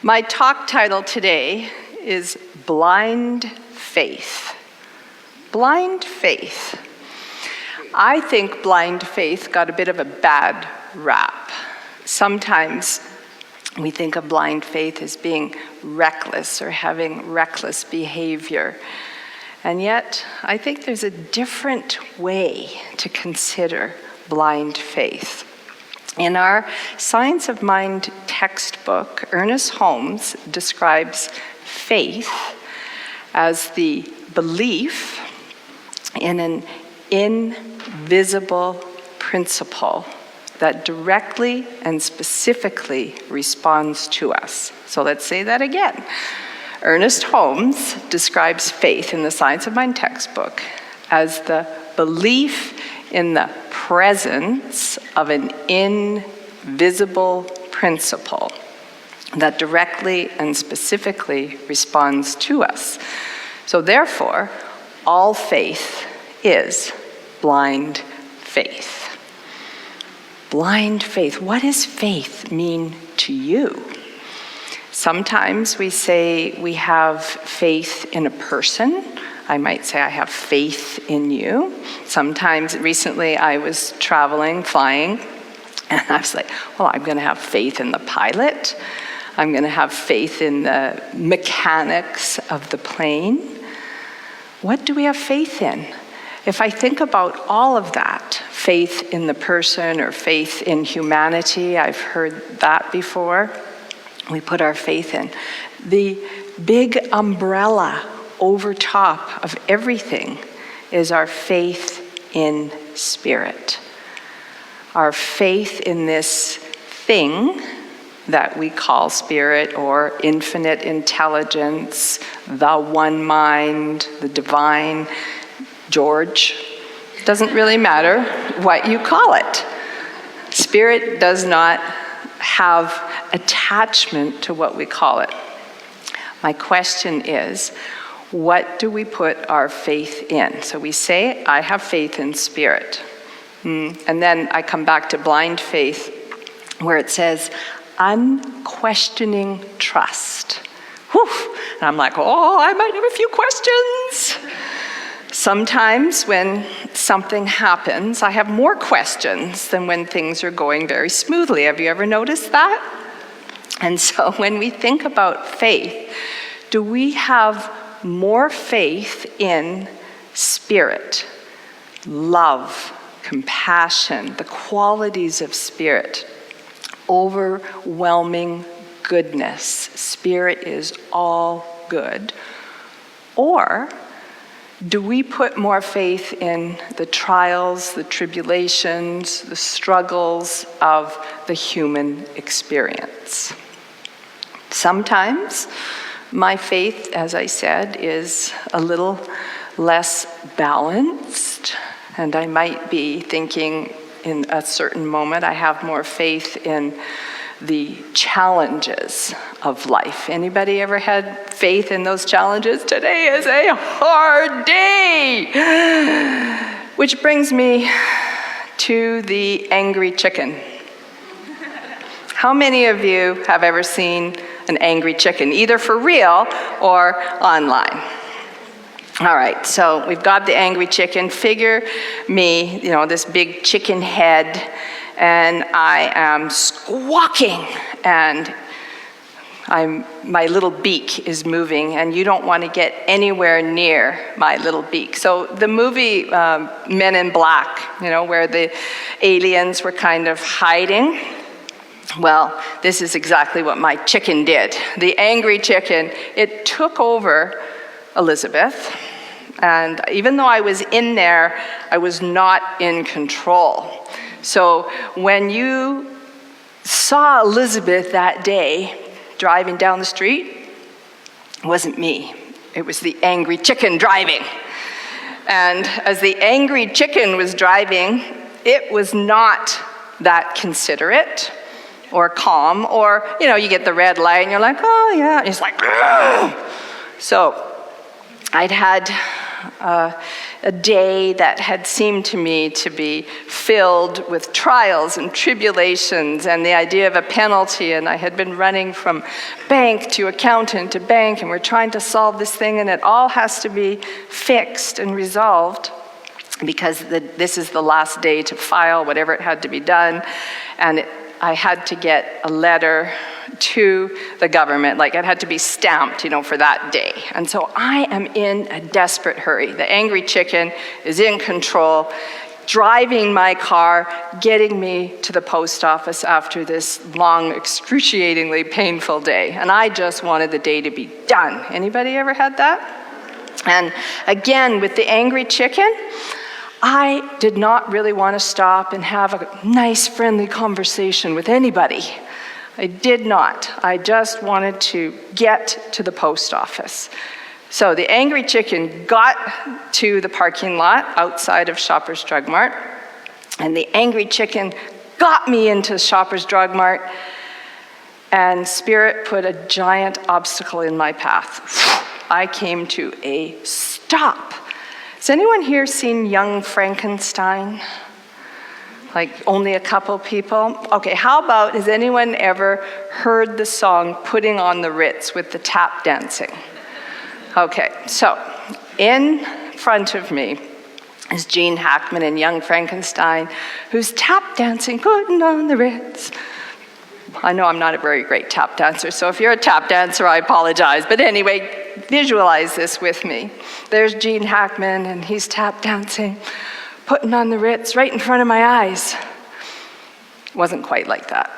My talk title today is Blind Faith. Blind faith. I think blind faith got a bit of a bad rap. Sometimes we think of blind faith as being reckless or having reckless behavior. And yet, I think there's a different way to consider blind faith. In our Science of Mind textbook, Ernest describes faith as the belief in an invisible principle that directly and specifically responds to us. So let's say that again. Ernest Holmes describes faith in the Science of Mind textbook as the belief in the presence of an invisible principle that directly and specifically responds to us. So therefore, all faith is blind faith. Blind faith. What does faith mean to you? Sometimes we say we have faith in a person. I might say I have faith in you. Sometimes, recently I was flying, and I was like, well, I'm going to have faith in the pilot. I'm going to have faith in the mechanics of the plane. What do we have faith in? If I think about all of that, faith in the person or faith in humanity, I've heard that before, we put our faith in. The big umbrella over top of everything is our faith in spirit. Our faith in this thing that we call spirit or infinite intelligence, the one mind, the divine. George, doesn't really matter what you call it. Spirit does not have attachment to what we call it. My question is, what do we put our faith in? So we say, I have faith in spirit. And then I come back to blind faith, where it says, unquestioning trust. Whew. And I'm like, oh, I might have a few questions. Sometimes when something happens, I have more questions than when things are going very smoothly. Have you ever noticed that? And so when we think about faith, do we have more faith in spirit, love, compassion, the qualities of spirit, overwhelming goodness? Spirit is all good. Or do we put more faith in the trials, the tribulations, the struggles of the human experience? Sometimes my faith, as I said, is a little less balanced, and I might be thinking in a certain moment I have more faith in the challenges of life. Anybody ever had faith in those challenges? Today is a hard day! Which brings me to the angry chicken. How many of you have ever seen an angry chicken, either for real or online? All right, so we've got the angry chicken. Figure me, this big chicken head, and I am squawking, and my little beak is moving, and you don't want to get anywhere near my little beak. So the movie Men in Black, where the aliens were kind of hiding, well, this is exactly what my chicken did. The angry chicken, it took over Elizabeth, and even though I was in there, I was not in control. So when you saw Elizabeth that day driving down the street, it wasn't me. It was the angry chicken driving. And as the angry chicken was driving, it was not that considerate or calm, or, you get the red light and you're like, oh yeah, and it's like, ugh. So I'd had a day that had seemed to me to be filled with trials and tribulations and the idea of a penalty, and I had been running from bank to accountant to bank, and we're trying to solve this thing, and it all has to be fixed and resolved because this is the last day to file whatever it had to be done, and I had to get a letter to the government, like it had to be stamped, for that day. And so I am in a desperate hurry. The angry chicken is in control, driving my car, getting me to the post office after this long, excruciatingly painful day. And I just wanted the day to be done. Anybody ever had that? And again, with the angry chicken, I did not really want to stop and have a nice, friendly conversation with anybody. I did not. I just wanted to get to the post office. So the angry chicken got to the parking lot outside of Shoppers Drug Mart, and the angry chicken got me into Shoppers Drug Mart, and Spirit put a giant obstacle in my path. I came to a stop. Has anyone here seen Young Frankenstein? Like only a couple people? Okay, how about, has anyone ever heard the song Putting on the Ritz with the tap dancing? Okay, so in front of me is Gene Hackman in Young Frankenstein, who's tap dancing, putting on the Ritz. I know I'm not a very great tap dancer, so if you're a tap dancer, I apologize. But anyway, visualize this with me. There's Gene Hackman, and he's tap dancing, putting on the Ritz right in front of my eyes. Wasn't quite like that.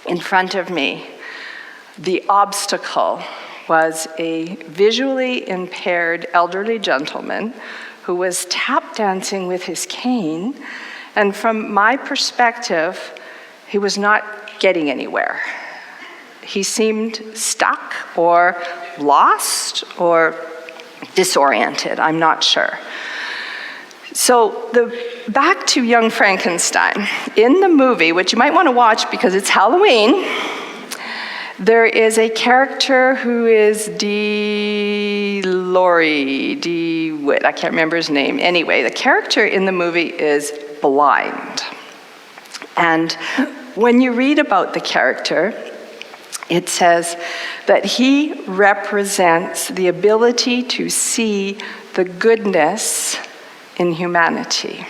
In front of me, the obstacle was a visually impaired elderly gentleman who was tap dancing with his cane, and from my perspective, he was not getting anywhere. He seemed stuck or lost or disoriented, I'm not sure. So back to Young Frankenstein. In the movie, which you might want to watch because it's Halloween, there is a character who is I can't remember his name. Anyway, the character in the movie is blind. And when you read about the character, it says that he represents the ability to see the goodness in humanity,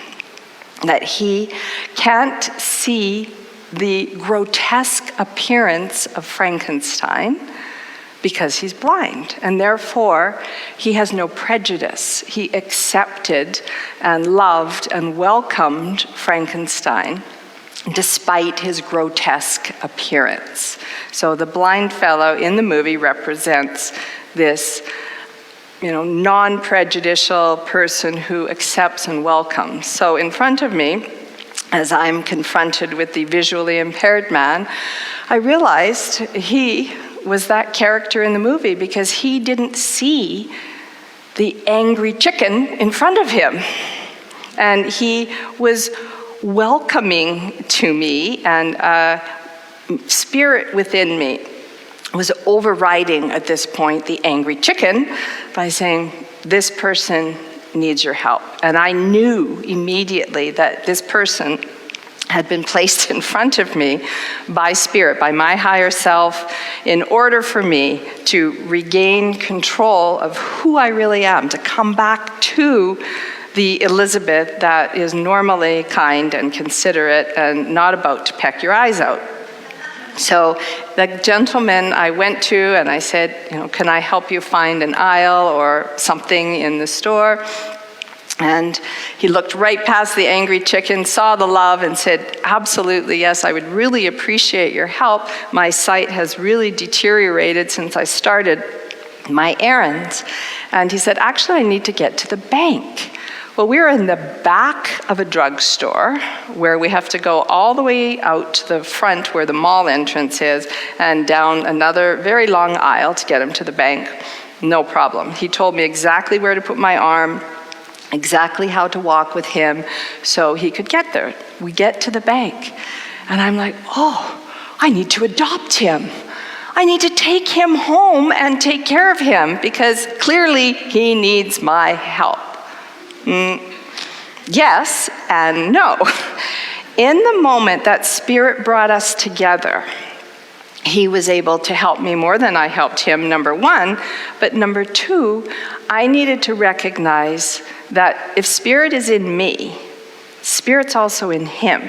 that he can't see the grotesque appearance of Frankenstein because he's blind, and therefore he has no prejudice. He accepted and loved and welcomed Frankenstein despite his grotesque appearance. So the blind fellow in the movie represents this non-prejudicial person who accepts and welcomes. So in front of me, as I'm confronted with the visually impaired man, I realized he was that character in the movie because he didn't see the angry chicken in front of him. And he was welcoming to me, and spirit within me was overriding at this point the angry chicken by saying, this person needs your help. And I knew immediately that this person had been placed in front of me by Spirit, by my higher self, in order for me to regain control of who I really am, to come back to the Elizabeth that is normally kind and considerate and not about to peck your eyes out. So the gentleman I went to and I said, can I help you find an aisle or something in the store? And he looked right past the angry chicken, saw the love, and said, absolutely, yes, I would really appreciate your help. My sight has really deteriorated since I started my errands. And he said, actually, I need to get to the bank. Well, we're in the back of a drugstore where we have to go all the way out to the front where the mall entrance is and down another very long aisle to get him to the bank. No problem. He told me exactly where to put my arm, exactly how to walk with him so he could get there. We get to the bank and I'm like, oh, I need to adopt him. I need to take him home and take care of him because clearly he needs my help. Yes and no. In the moment that Spirit brought us together, he was able to help me more than I helped him, number one. But number two, I needed to recognize that if Spirit is in me, Spirit's also in him.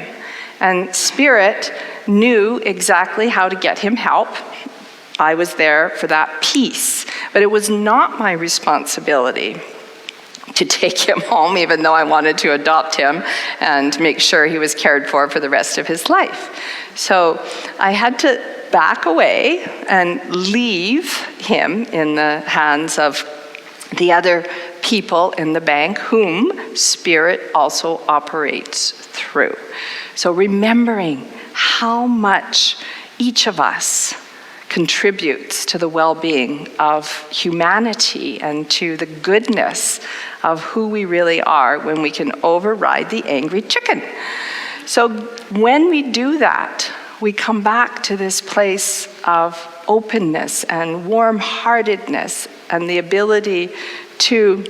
And Spirit knew exactly how to get him help. I was there for that piece. But it was not my responsibility to take him home, even though I wanted to adopt him and make sure he was cared for the rest of his life. So I had to back away and leave him in the hands of the other people in the bank whom Spirit also operates through. So remembering how much each of us contributes to the well-being of humanity and to the goodness of who we really are when we can override the angry chicken. So when we do that, we come back to this place of openness and warm-heartedness and the ability to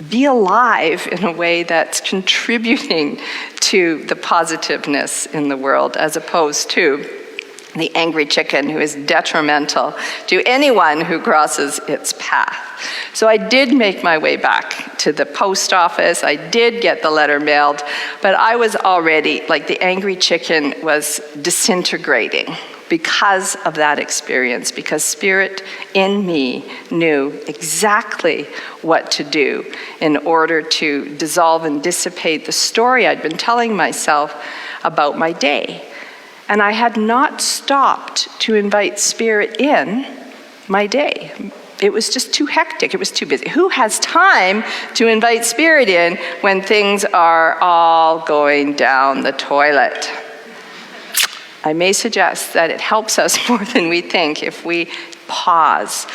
be alive in a way that's contributing to the positiveness in the world, as opposed to the angry chicken who is detrimental to anyone who crosses its path. So I did make my way back to the post office. I did get the letter mailed, but I was already, like the angry chicken was disintegrating because of that experience, because Spirit in me knew exactly what to do in order to dissolve and dissipate the story I'd been telling myself about my day. And I had not stopped to invite Spirit in my day. It was just too hectic. It was too busy. Who has time to invite Spirit in when things are all going down the toilet? I may suggest that it helps us more than we think if we pause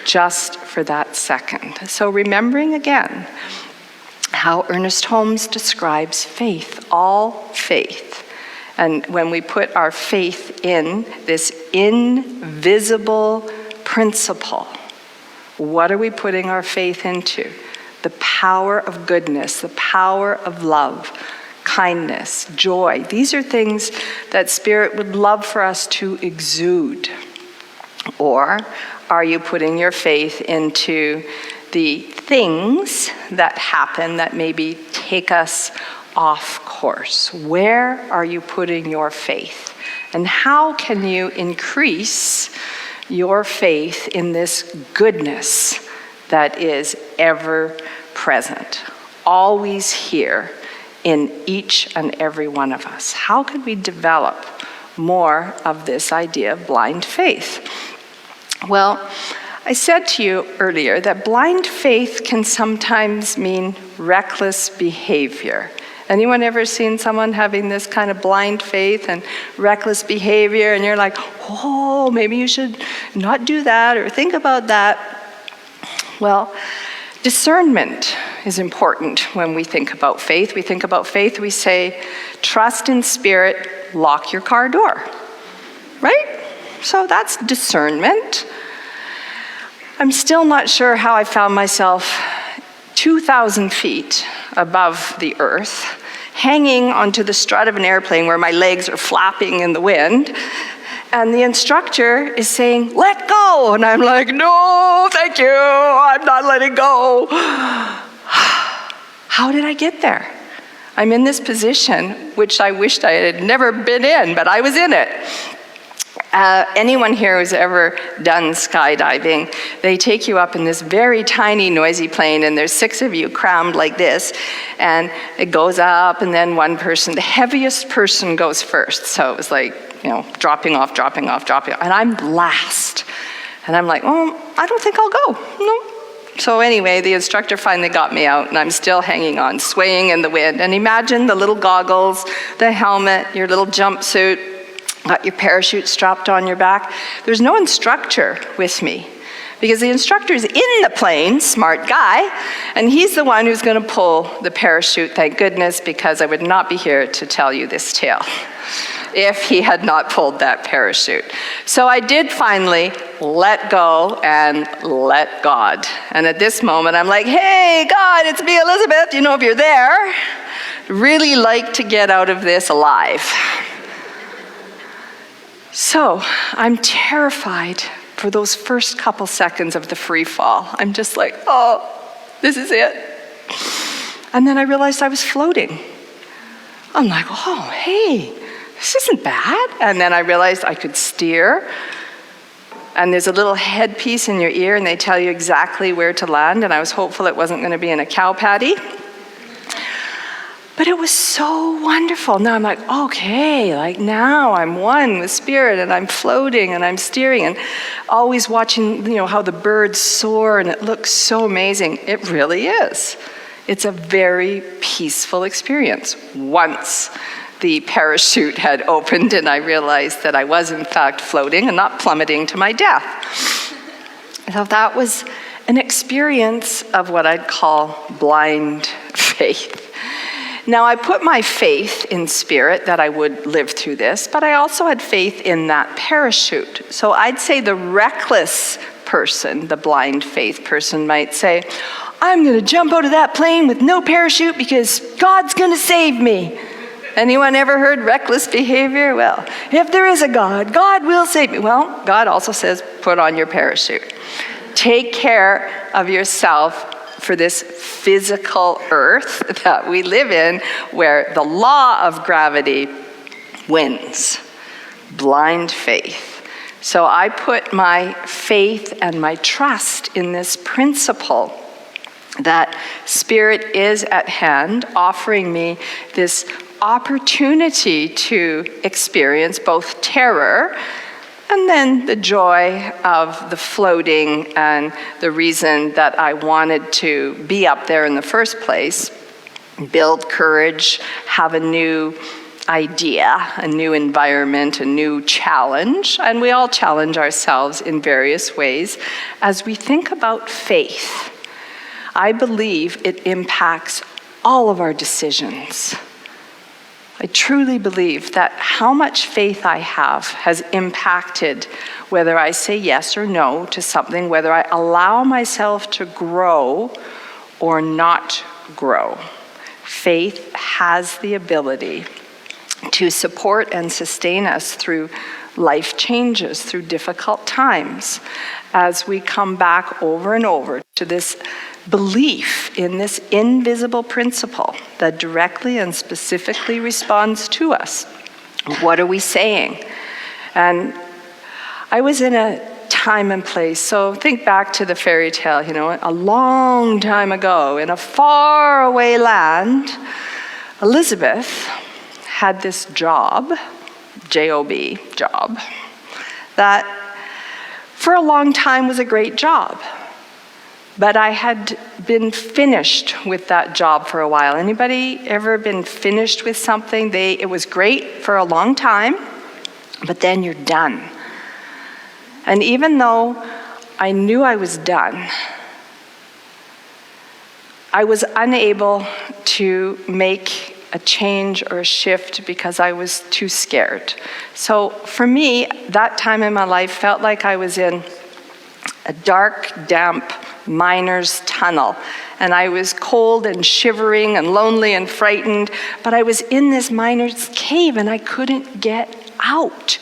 just for that second. So remembering again how Ernest Holmes describes faith, all faith. And when we put our faith in this invisible principle, what are we putting our faith into? The power of goodness, the power of love, kindness, joy. These are things that Spirit would love for us to exude. Or are you putting your faith into the things that happen that maybe take us off course? Where are you putting your faith? And how can you increase your faith in this goodness that is ever present, always here in each and every one of us? How can we develop more of this idea of blind faith? Well, I said to you earlier that blind faith can sometimes mean reckless behavior. Anyone ever seen someone having this kind of blind faith and reckless behavior, and you're like, oh, maybe you should not do that or think about that? Well, discernment is important when we think about faith. We think about faith, we say, trust in Spirit, lock your car door, right? So that's discernment. I'm still not sure how I found myself 2,000 feet above the earth, hanging onto the strut of an airplane where my legs are flapping in the wind, and the instructor is saying, let go, and I'm like, no, thank you, I'm not letting go. How did I get there? I'm in this position, which I wished I had never been in, but I was in it. Anyone here who's ever done skydiving, they take you up in this very tiny, noisy plane, and there's 6 of you crammed like this, and it goes up, and then one person, the heaviest person goes first. So it was like, dropping off, and I'm last. And I'm like, oh, I don't think I'll go. No. So anyway, the instructor finally got me out, and I'm still hanging on, swaying in the wind. And imagine the little goggles, the helmet, your little jumpsuit, got your parachute strapped on your back. There's no instructor with me because the instructor's in the plane, smart guy, and he's the one who's going to pull the parachute, thank goodness, because I would not be here to tell you this tale. if he had not pulled that parachute. So I did finally let go and let God. And at this moment, I'm like, hey, God, it's me, Elizabeth. You know, if you're there, really like to get out of this alive. So I'm terrified for those first couple seconds of the free fall. I'm just like, oh, this is it. And then I realized I was floating. I'm like, oh, hey, this isn't bad. And then I realized I could steer. And there's a little headpiece in your ear, and they tell you exactly where to land. And I was hopeful it wasn't going to be in a cow patty. But it was so wonderful. Now I'm like, okay, like now I'm one with spirit, and I'm floating and I'm steering and always watching, how the birds soar, and it looks so amazing. It really is. It's a very peaceful experience once the parachute had opened and I realized that I was in fact floating and not plummeting to my death. So that was an experience of what I'd call blind faith. Now, I put my faith in spirit that I would live through this, but I also had faith in that parachute. So I'd say the reckless person, the blind faith person, might say, I'm going to jump out of that plane with no parachute because God's going to save me. Anyone ever heard reckless behavior? Well, if there is a God, God will save me. Well, God also says, put on your parachute. Take care of yourself for this physical earth that we live in, where the law of gravity wins. Blind faith. So I put my faith and my trust in this principle that Spirit is at hand, offering me this opportunity to experience both terror and then the joy of the floating and the reason that I wanted to be up there in the first place, build courage, have a new idea, a new environment, a new challenge. And we all challenge ourselves in various ways. As we think about faith, I believe it impacts all of our decisions. I truly believe that how much faith I have has impacted whether I say yes or no to something, whether I allow myself to grow or not grow. Faith has the ability to support and sustain us through life changes, through difficult times, as we come back over and over to this belief in this invisible principle that directly and specifically responds to us. What are we saying? And I was in a time and place, so think back to the fairy tale, a long time ago in a faraway land, Elizabeth had this job, J-O-B, job, that for a long time was a great job. But I had been finished with that job for a while. Anybody ever been finished with something? It was great for a long time, but then you're done. And even though I knew I was done, I was unable to make a change or a shift because I was too scared. So for me, that time in my life felt like I was in a dark, damp miner's tunnel. And I was cold and shivering and lonely and frightened, but I was in this miner's cave and I couldn't get out.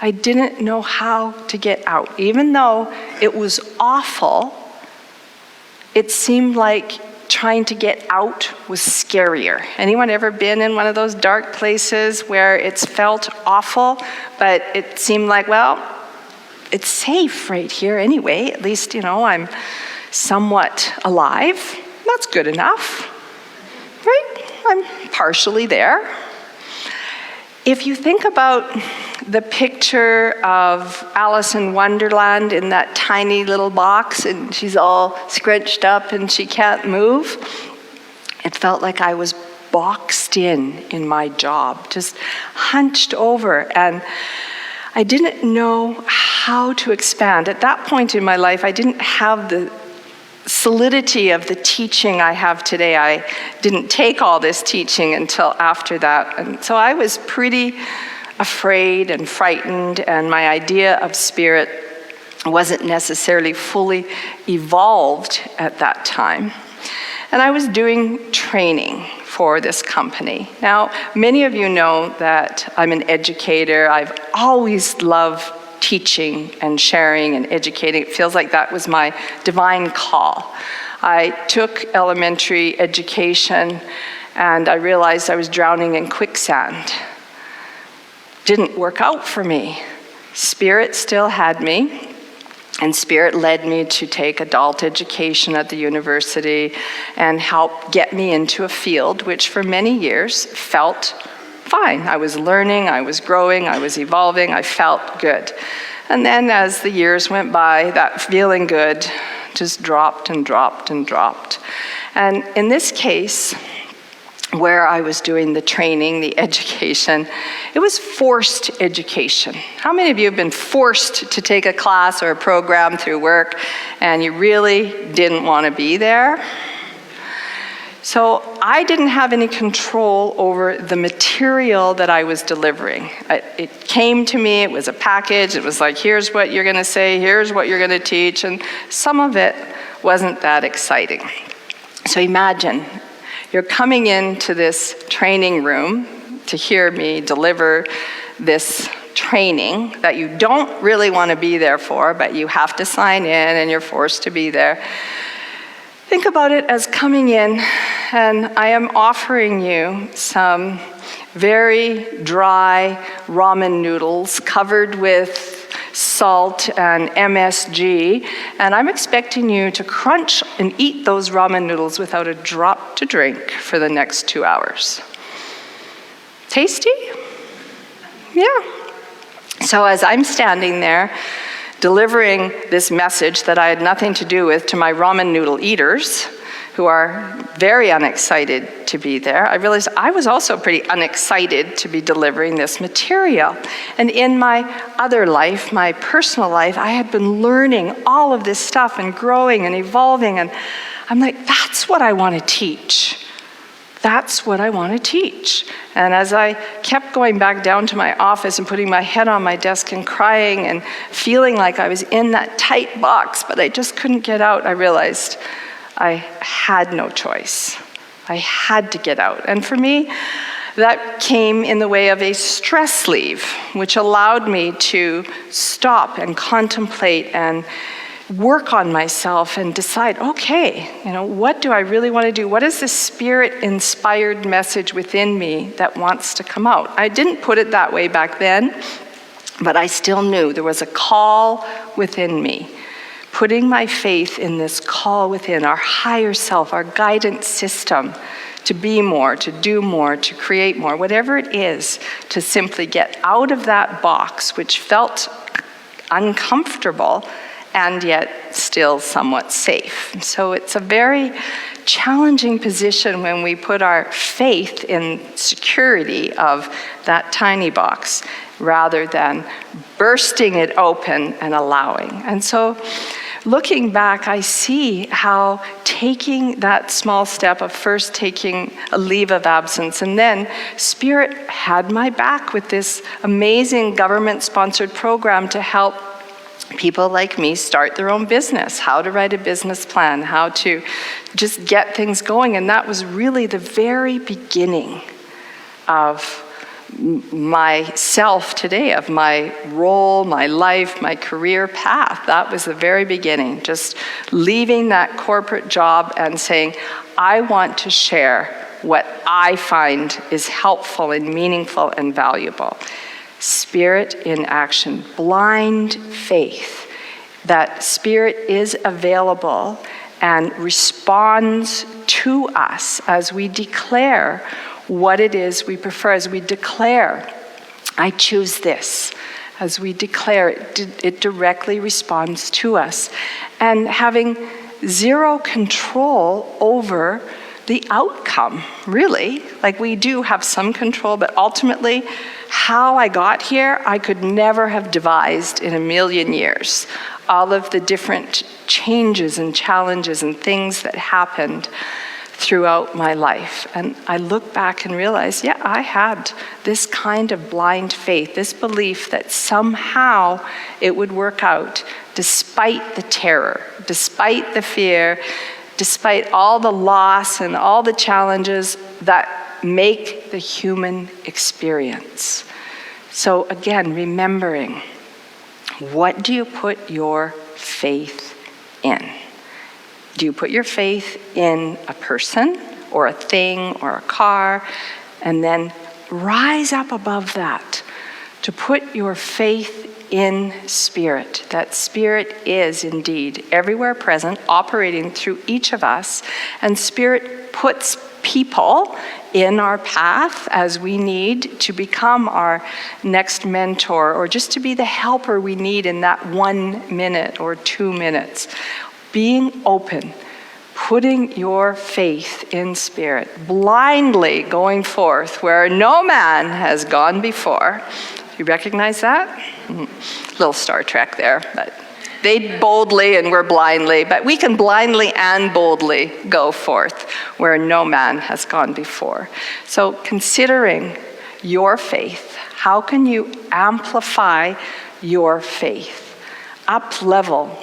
I didn't know how to get out. Even though it was awful, it seemed like trying to get out was scarier. Anyone ever been in one of those dark places where it's felt awful, but it seemed like, well, it's safe right here anyway. At least, I'm somewhat alive. That's good enough, right? I'm partially there. If you think about the picture of Alice in Wonderland in that tiny little box, and she's all scrunched up and she can't move, it felt like I was boxed in my job, just hunched over, and I didn't know how to expand. At that point in my life, I didn't have the solidity of the teaching I have today. I didn't take all this teaching until after that. And so I was pretty afraid and frightened, and my idea of spirit wasn't necessarily fully evolved at that time. And I was doing training for this company. Now, many of you know that I'm an educator. I've always loved teaching and sharing and educating. It feels like that was my divine call. I took elementary education and I realized I was drowning in quicksand. Didn't work out for me. Spirit still had me. And Spirit led me to take adult education at the university and help get me into a field which for many years felt fine. I was learning, I was growing, I was evolving, I felt good. And then as the years went by, that feeling good just dropped and dropped and dropped. And in this case, where I was doing the training, the education, it was forced education. How many of you have been forced to take a class or a program through work and you really didn't want to be there? So I didn't have any control over the material that I was delivering. It came to me, it was a package, it was like, here's what you're going to say, here's what you're going to teach, and some of it wasn't that exciting. So imagine, you're coming into this training room to hear me deliver this training that you don't really want to be there for, but you have to sign in and you're forced to be there. Think about it as coming in, and I am offering you some very dry ramen noodles covered with salt and MSG, and I'm expecting you to crunch and eat those ramen noodles without a drop to drink for the next 2 hours. Tasty? Yeah. So as I'm standing there delivering this message that I had nothing to do with to my ramen noodle eaters, who are very unexcited to be there, I realized I was also pretty unexcited to be delivering this material. And in my other life, my personal life, I had been learning all of this stuff and growing and evolving, and I'm like, that's what I want to teach. That's what I want to teach. And as I kept going back down to my office and putting my head on my desk and crying and feeling like I was in that tight box, but I just couldn't get out, I realized I had no choice. I had to get out. And for me, that came in the way of a stress leave, which allowed me to stop and contemplate and work on myself and decide, okay, what do I really want to do? What is the spirit-inspired message within me that wants to come out? I didn't put it that way back then, but I still knew there was a call within me. Putting my faith in this call within our higher self, our guidance system, to be more, to do more, to create more, whatever it is, to simply get out of that box, which felt uncomfortable and yet still somewhat safe. So it's a very challenging position when we put our faith in security of that tiny box rather than bursting it open and allowing. And so looking back, I see how taking that small step of first taking a leave of absence, and then Spirit had my back with this amazing government-sponsored program to help people like me start their own business, how to write a business plan, how to just get things going. And that was really the very beginning of myself today, of my role, my life, my career path. That was the very beginning, just leaving that corporate job and saying, I want to share what I find is helpful and meaningful and valuable. Spirit in action, blind faith that Spirit is available and responds to us as we declare what it is we prefer, as we declare, I choose this. As we declare it directly responds to us. And having zero control over the outcome, really. Like, we do have some control, but ultimately, how I got here, I could never have devised in a million years. All of the different changes and challenges and things that happened throughout my life. And I look back and realize, yeah, I had this kind of blind faith, this belief that somehow it would work out despite the terror, despite the fear, despite all the loss and all the challenges that make the human experience. So again, remembering, what do you put your faith in? Do you put your faith in a person or a thing or a car, and then rise up above that to put your faith in Spirit? That Spirit is indeed everywhere present, operating through each of us, and Spirit puts people in our path as we need to become our next mentor, or just to be the helper we need in that 1 minute or 2 minutes. Being open, putting your faith in Spirit, blindly going forth where no man has gone before. You recognize that? Little Star Trek there, but they boldly and we're blindly, but we can blindly and boldly go forth where no man has gone before. So considering your faith, how can you amplify your faith, up level,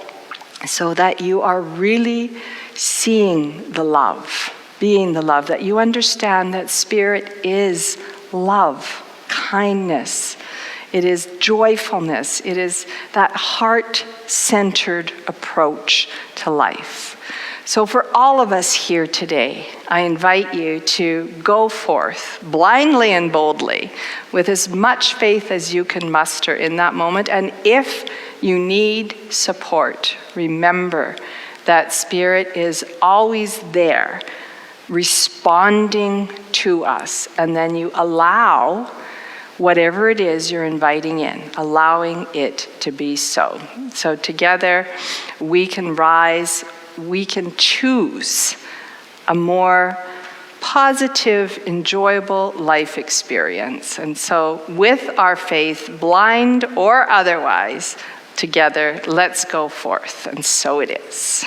so that you are really seeing the love, being the love, that you understand that Spirit is love, kindness, it is joyfulness, it is that heart-centered approach to life. So for all of us here today, I invite you to go forth blindly and boldly with as much faith as you can muster in that moment. And if you need support, remember that Spirit is always there, responding to us. And then you allow whatever it is you're inviting in, allowing it to be so. So together we can rise, we can choose a more positive, enjoyable life experience. And so with our faith, blind or otherwise, together, let's go forth. And so it is.